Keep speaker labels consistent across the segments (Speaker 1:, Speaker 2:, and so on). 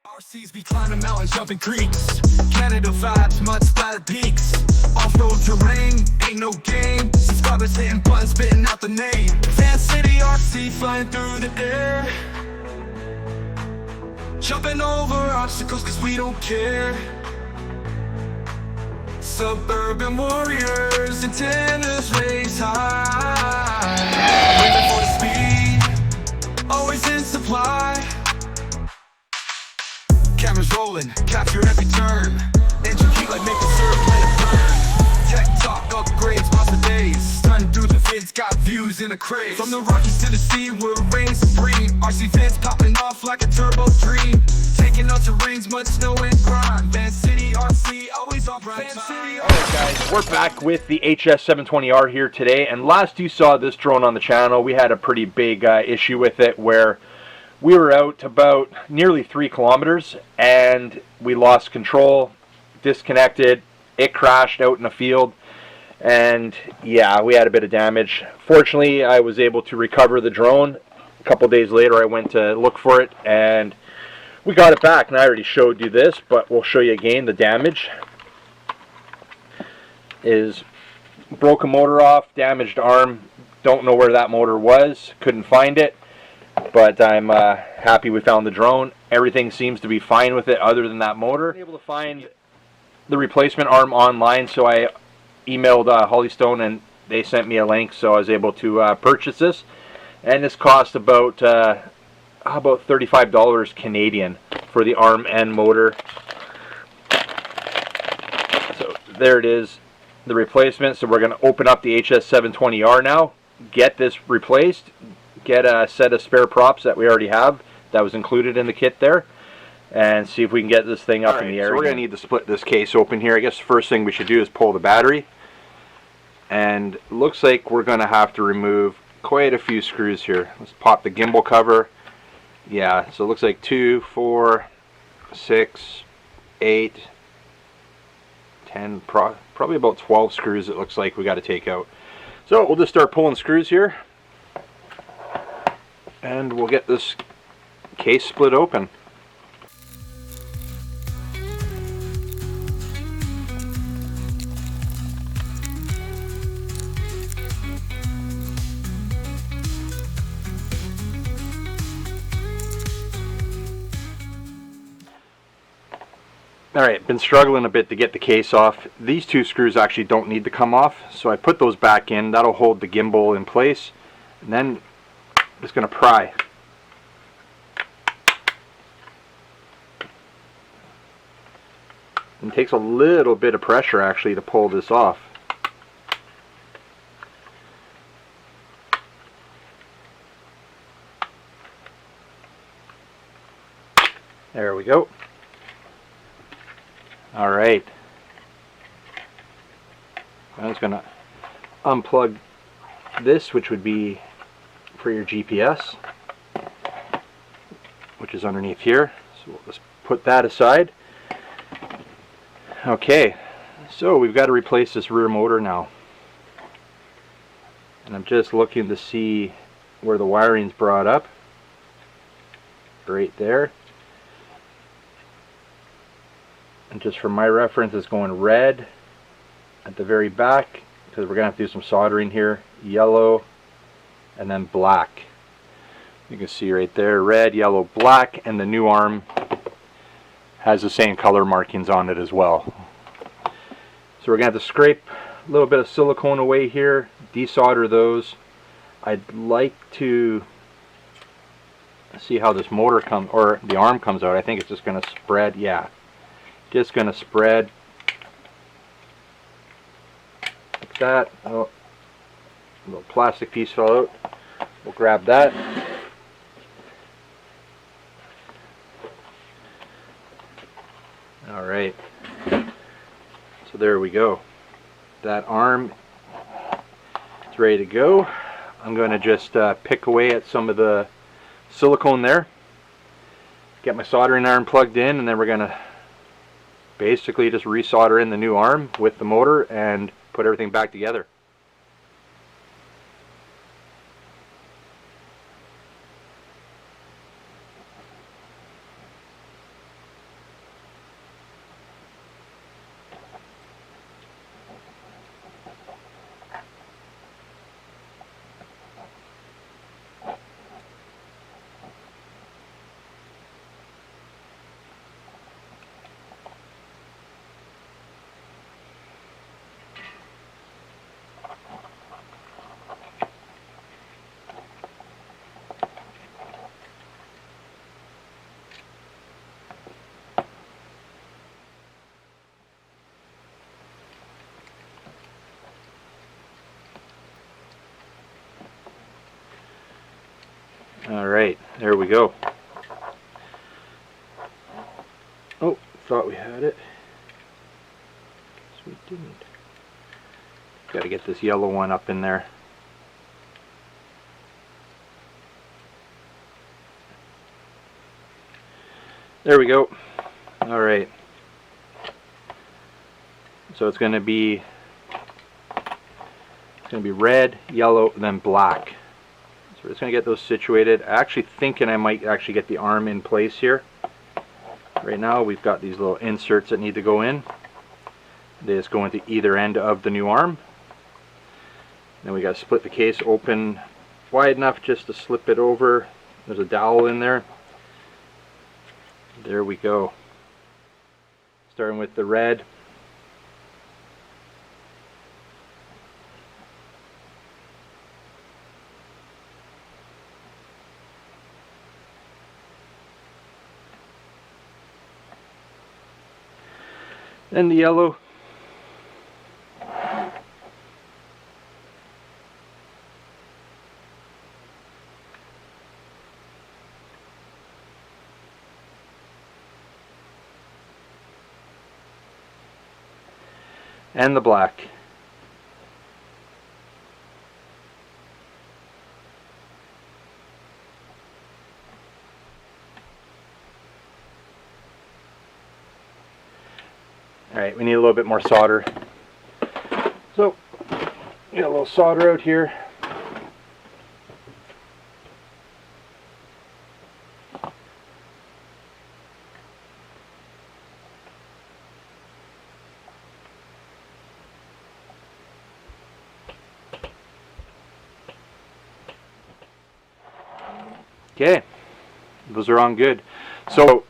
Speaker 1: RCs be climbing mountains, jumping creeks. Canada vibes, mud splattered peaks. Off-road terrain, ain't no game. Subscribers hitting buttons, spitting out the name. Van City RC flying through the air. Jumping over obstacles cause we don't care. Suburban warriors, antennas raised high. Waiting for the speed, always in supply. Cameras rolling, capture every turn. Engine heat like maple syrup, let it burn. Tech talk, upgrades, monster days. Stunning through the vids, got views in a crate. From the Rockies to the sea, we're reigning supreme. RC fans popping off like a turbo dream. Taking out terrains, mud, snow, and grime. Van City RC, always on prime time.
Speaker 2: Alright guys, we're back with the HS720R here today. And last you saw this drone on the channel, we had a pretty big issue with it where we were out about nearly 3 kilometers and we lost control, disconnected, it crashed out in a field, and yeah, we had a bit of damage. Fortunately, I was able to recover the drone. A couple days later I went to look for it and we got it back, and I already showed you this, but we'll show you again. The damage is broken motor off, damaged arm, don't know where that motor was, couldn't find it. But I'm happy we found the drone. Everything seems to be fine with it other than that motor. I'm able to find the replacement arm online, so I emailed Holystone and they sent me a link, so I was able to purchase this. And this cost about $35 Canadian for the arm and motor. So there it is, the replacement. So we're going to open up the HS720R now, get this replaced, get a set of spare props that we already have that was included in the kit there, and see if we can get this thing up in the air. So we're going to need to split this case open here. I guess the first thing we should do is pull the battery, and looks like we're going to have to remove quite a few screws here. Let's pop the gimbal cover. Yeah, so it looks like 2, 4, 6, 8, 10, probably about 12 screws it looks like we got to take out. So we'll just start pulling screws here, and we'll get this case split open. Alright, been struggling a bit to get the case off. These 2 screws actually don't need to come off, so I put those back in. That'll hold the gimbal in place, and then it's going to pry. And it takes a little bit of pressure actually to pull this off. There we go. Alright. I was going to unplug this, which would be for your GPS, which is underneath here. So we'll just put that aside. Okay, so we've got to replace this rear motor now. And I'm just looking to see where the wiring's brought up. Right there. And just for my reference, it's going red at the very back, because we're going to have to do some soldering here. Yellow, and then black. You can see right there, red, yellow, black, and the new arm has the same color markings on it as well. So we're going to have to scrape a little bit of silicone away here, desolder those. I'd like to see how this motor comes, or the arm comes out. I think it's just going to spread, yeah. Just going to spread like that. Oh, a little plastic piece fell out. We'll grab that. Alright. So there we go. That arm is ready to go. I'm going to just pick away at some of the silicone there. Get my soldering iron plugged in, and then we're going to basically just resolder in the new arm with the motor and put everything back together. Alright, there we go. Oh, thought we had it. Guess we didn't. Got to get this yellow one up in there. There we go. Alright. So it's going to be red, yellow, and then black. So we're just going to get those situated. I'm actually thinking I might actually get the arm in place here. Right now we've got these little inserts that need to go in. They just go into either end of the new arm. Then we got to split the case open wide enough just to slip it over. There's a dowel in there. There we go. Starting with the red. Then the yellow. And the black. Alright, we need a little bit more solder. So, get a little solder out here. Okay, those are on good. So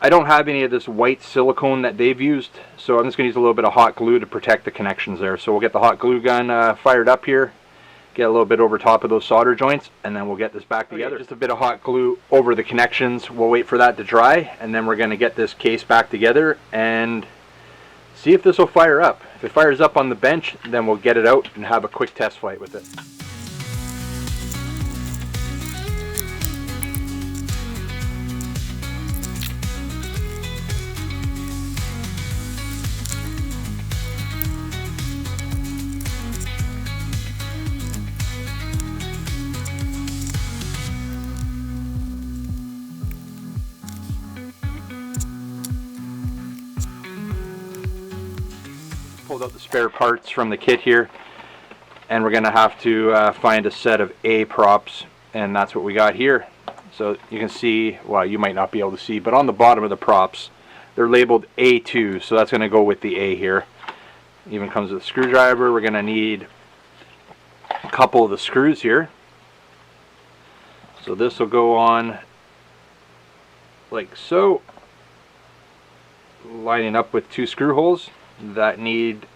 Speaker 2: I don't have any of this white silicone that they've used, so I'm just going to use a little bit of hot glue to protect the connections there. So we'll get the hot glue gun fired up here, get a little bit over top of those solder joints, and then we'll get this back together. Just a bit of hot glue over the connections. We'll wait for that to dry, and then we're going to get this case back together and see if this will fire up. If it fires up on the bench, then we'll get it out and have a quick test flight with it. Pulled out the spare parts from the kit here, and we're gonna have to find a set of A props, and that's what we got here. So you can see, well, you might not be able to see, but on the bottom of the props they're labeled A2, so that's gonna go with the A here. Even comes with a screwdriver. We're gonna need a couple of the screws here, so this will go on like so, lining up with two screw holes that need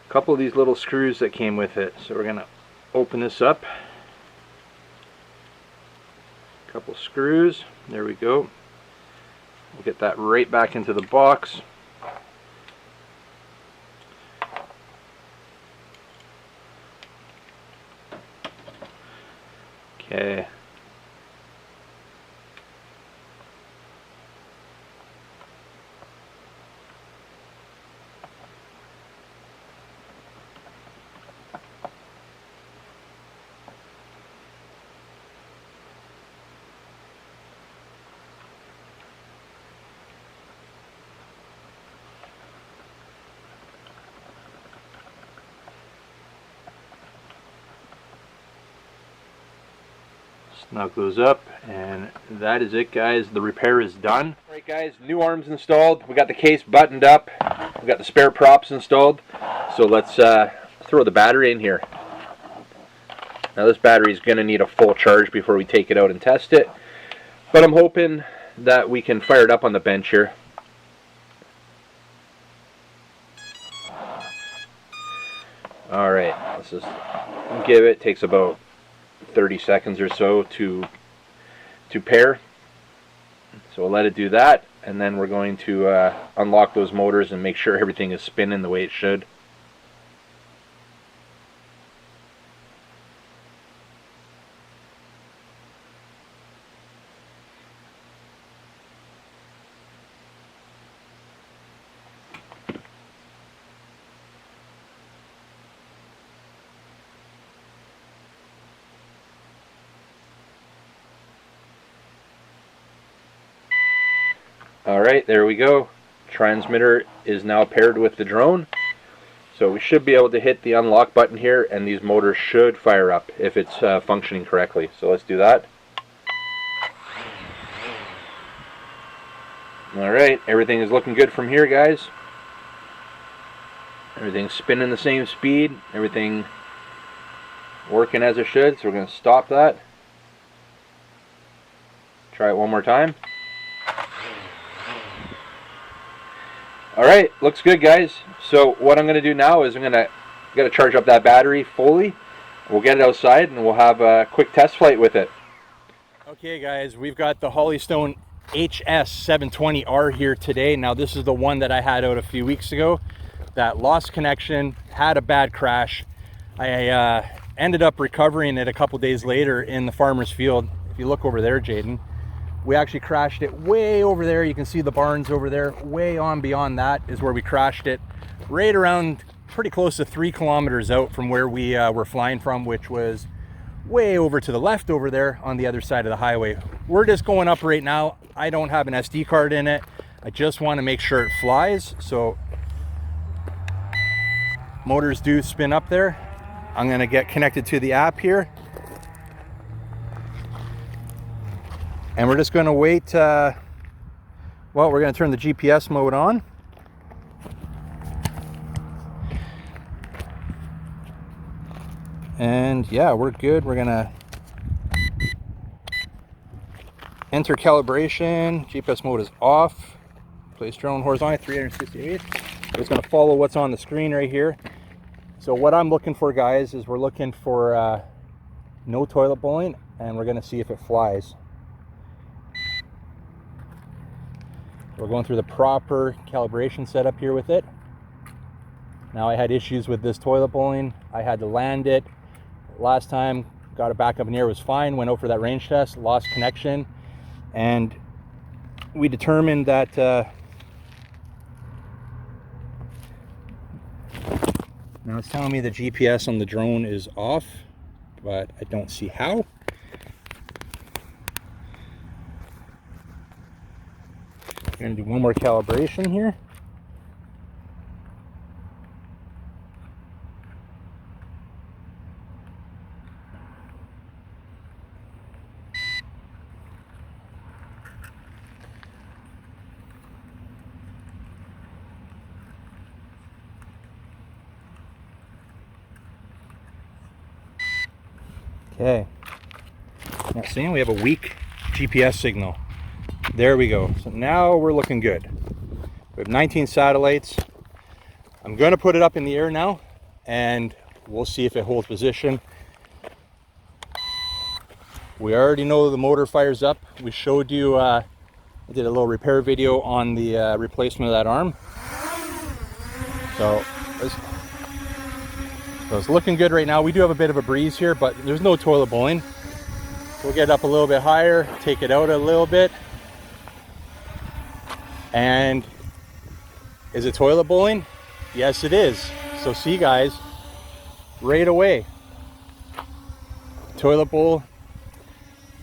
Speaker 2: a couple of these little screws that came with it. So we're gonna open this up, a couple screws, there we go. We'll get that right back into the box. Okay. Snug those up, and that is it, guys. The repair is done. Alright guys, new arms installed. We got the case buttoned up. We got the spare props installed. So let's throw the battery in here. Now this battery is going to need a full charge before we take it out and test it. But I'm hoping that we can fire it up on the bench here. Alright, let's just give it. Takes about 30 seconds or so to pair. So we'll let it do that, and then we're going to unlock those motors and make sure everything is spinning the way it should. Alright, there we go. Transmitter is now paired with the drone. So we should be able to hit the unlock button here and these motors should fire up if it's functioning correctly. So let's do that. Alright, everything is looking good from here, guys. Everything's spinning the same speed. Everything working as it should. So we're going to stop that. Try it one more time. Alright, looks good, guys. So what I'm going to do now is I'm going to charge up that battery fully. We'll get it outside and we'll have a quick test flight with it. Okay guys, we've got the holystone HS720R here today. Now this is the one that I had out a few weeks ago that lost connection, had a bad crash. I ended up recovering it a couple days later in the farmer's field. If you look over there, Jaden, we actually crashed it way over there. You can see the barns over there. Way on beyond that is where we crashed it, right around pretty close to 3 kilometers out from where we were flying from, which was way over to the left over there on the other side of the highway. We're just going up right now. I don't have an SD card in it. I just want to make sure it flies. So motors do spin up there. I'm going to get connected to the app here. And we're just going to wait. Well, we're going to turn the GPS mode on. And yeah, we're good. We're going to enter calibration. GPS mode is off. Place drone horizontally 368. It's going to follow what's on the screen right here. So what I'm looking for, guys, is we're looking for no toilet bowling, and we're going to see if it flies. We're going through the proper calibration setup here with it. Now I had issues with this toilet bowling. I had to land it. Last time, got it back up in the air, was fine. Went out for that range test, lost connection. And we determined that now it's telling me the GPS on the drone is off, but I don't see how. I'm going to do one more calibration here. Okay. Now seeing we have a weak GPS signal. There we go. So now we're looking good. We have 19 satellites. I'm going to put it up in the air now and we'll see if it holds position. We already know the motor fires up. We showed you, I did a little repair video on the replacement of that arm. So it's looking good right now. We do have a bit of a breeze here, but there's no toilet bowling. We'll get up a little bit higher, take it out a little bit. And is it toilet bowling? Yes, it is. So see, guys, right away, toilet bowl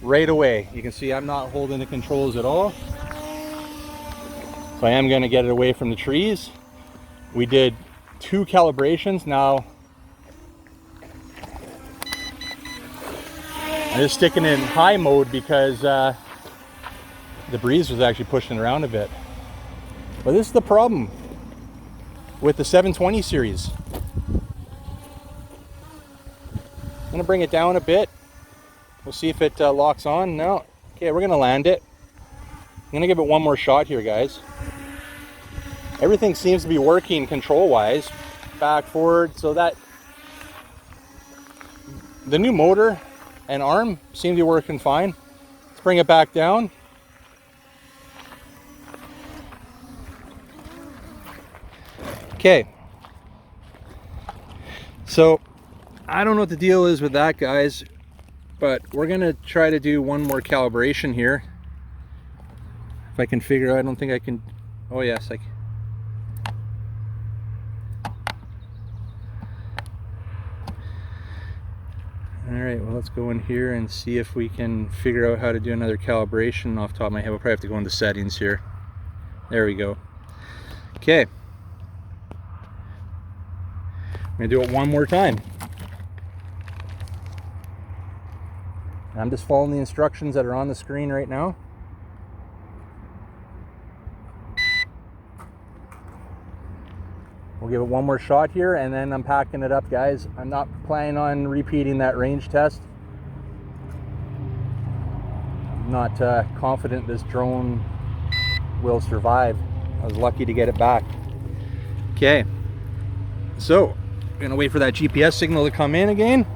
Speaker 2: right away. You can see I'm not holding the controls at all. So I am going to get it away from the trees. We did 2 calibrations. Now I'm just sticking in high mode because the breeze was actually pushing around a bit. But this is the problem with the 720 series. I'm going to bring it down a bit. We'll see if it locks on. No. Okay, we're going to land it. I'm going to give it one more shot here, guys. Everything seems to be working control-wise. Back, forward, so that the new motor and arm seem to be working fine. Let's bring it back down. Okay, so I don't know what the deal is with that, guys, but we're gonna try to do one more calibration here. If I can figure out, I don't think I can. Oh yes, I can. All right, well, let's go in here and see if we can figure out how to do another calibration off the top of my head. We'll probably have to go into settings here. There we go. Okay. I'm gonna do it one more time. I'm just following the instructions that are on the screen right now. We'll give it one more shot here and then I'm packing it up, guys. I'm not planning on repeating that range test. I'm not confident this drone will survive. I was lucky to get it back. Okay, so I'm gonna wait for that GPS signal to come in again.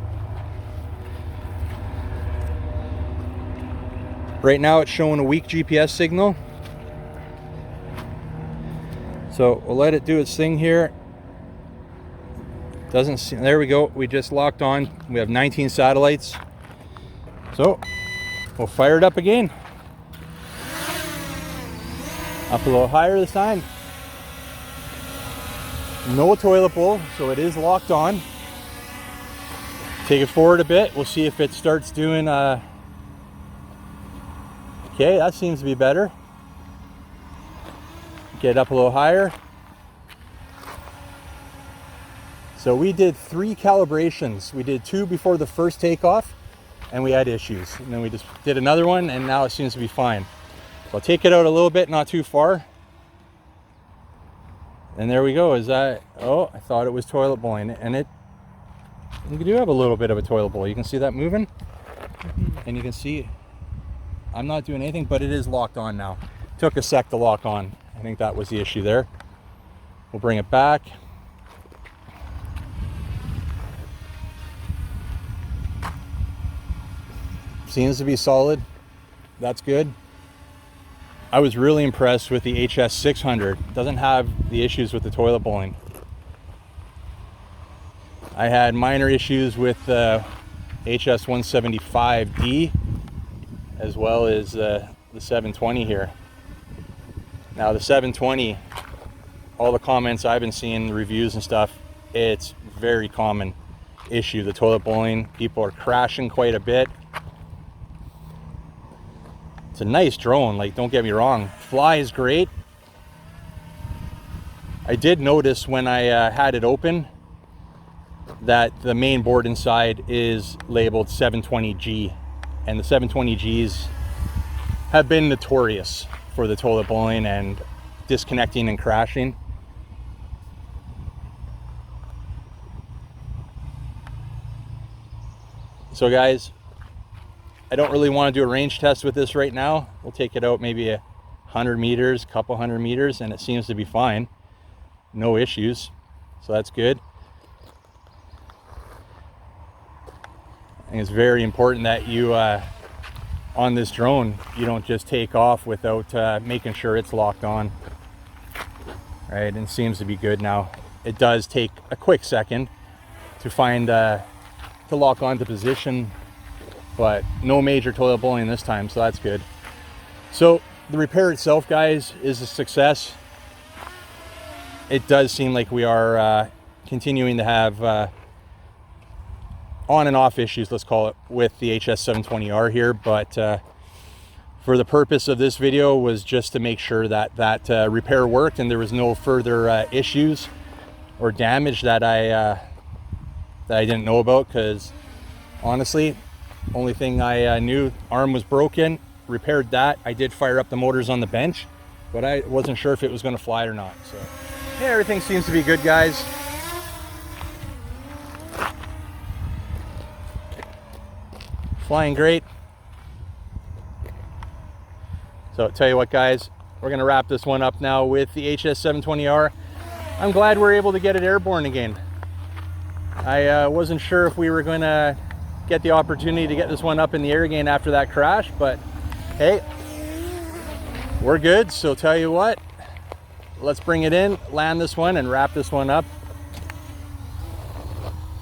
Speaker 2: Right now it's showing a weak GPS signal. So we'll let it do its thing here. Doesn't see, there we go. We just locked on. We have 19 satellites. So we'll fire it up again. Up a little higher this time. No toilet bowl, so it is locked on. Take it forward a bit. We'll see if it starts doing okay, that seems to be better. Get up a little higher. So we did 3 calibrations. We did 2 before the first takeoff and we had issues. And then we just did another one and now it seems to be fine. So I'll take it out a little bit, not too far. And there we go. Is that, oh, I thought it was toilet bowling. And you do have a little bit of a toilet bowl. You can see that moving. And you can see I'm not doing anything, but it is locked on now. Took a sec to lock on. I think that was the issue there. We'll bring it back. Seems to be solid. That's good. I was really impressed with the HS600. Doesn't have the issues with the toilet bowling. I had minor issues with the HS720R as well as the 720 here. Now the 720, all the comments I've been seeing, the reviews and stuff, it's very common issue, the toilet bowling. People are crashing quite a bit. It's a nice drone, like, don't get me wrong. Flies great. I did notice when I had it open that the main board inside is labeled 720G, and the 720Gs have been notorious for the toilet bowling and disconnecting and crashing. So guys, I don't really want to do a range test with this right now. We'll take it out maybe 100 meters, couple hundred meters, and it seems to be fine. No issues, so that's good. I think it's very important that you, on this drone, you don't just take off without making sure it's locked on. Right, and it seems to be good now. It does take a quick second to find, to lock onto position, but no major toilet bowling this time, so that's good. So the repair itself, guys, is a success. It does seem like we are continuing to have on and off issues, let's call it, with the HS720R here, but for the purpose of this video was just to make sure that repair worked and there was no further issues or damage that I didn't know about, because honestly, only thing I knew, arm was broken, repaired that. I did fire up the motors on the bench, but I wasn't sure if it was going to fly or not. So yeah, everything seems to be good, guys. Flying great. So tell you what, guys, we're going to wrap this one up now with the HS720R. I'm glad we're able to get it airborne again. I wasn't sure if we were going to get the opportunity to get this one up in the air again after that crash, but hey, we're good. So tell you what, let's bring it in, land this one, and wrap this one up.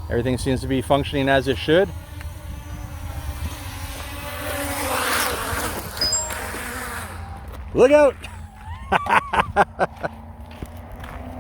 Speaker 2: Everything seems to be functioning as it should. Look out!